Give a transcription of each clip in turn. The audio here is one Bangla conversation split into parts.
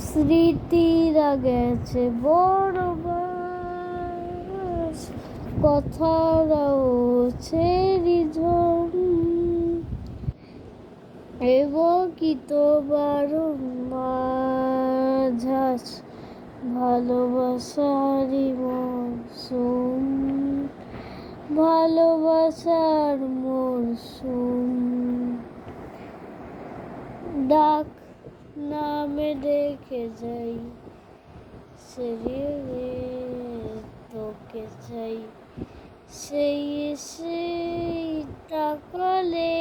স্মৃতিরা গেছে বড় বাস, কথারাও ছেড়িঝম, এবকিত বারো মাঝাস ভালোবাসারই মরশুম, ভালোবাসার মরশুম। ডাক নামে ডেকে যাই, সেরিয়ে তোকে চাই, সেই সেই তাকালে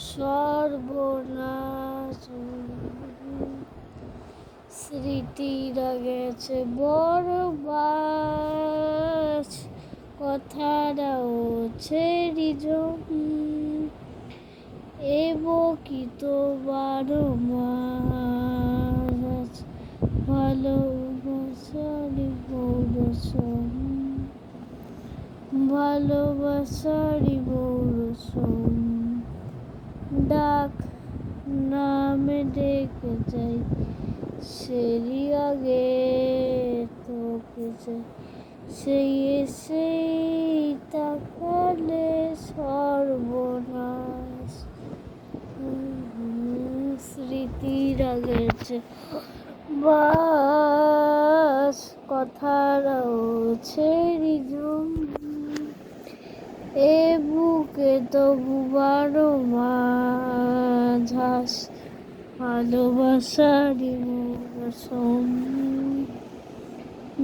সর্বনাশ। স্মৃতিরা গেছে বড় বাস, কথারাও ছেড়িঝম, এবকিত বারো মাস ভালোবাসারই মরশুম, ভালোবাসারই মরশুম। ডাক নামে ডেকে যাই, সেরি আগে তোকে চাই, সেই সেই তাকালে সর্বনাশ। স্মৃতিরা গেছে বাস, কথারাও ছেড়িঝম, এ বুকে তবু বারো মাঝাস ভালোবাসারই মরশুম,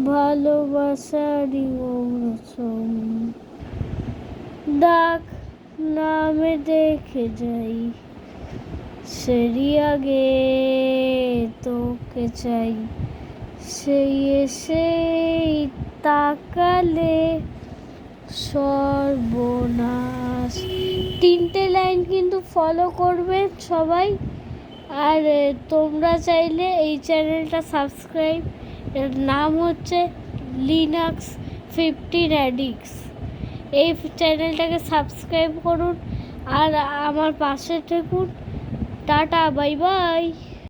ভালোবাসারই মরশুম। ডাক নামে ডেকে যাই, সেরি আগে তোকে চাই, সেই সেই তাকালে সর্বনাশ। 3টে লাইন কিন্তু ফলো করবেন সবাই। আর তোমরা চাইলে এই চ্যানেলটা সাবস্ক্রাইব, এর নাম হচ্ছে লিনাক্স 15 অ্যাডিক্টস। এই চ্যানেলটাকে সাবস্ক্রাইব করুন আর আমার পাশে থাকুন। Tata, bye bye.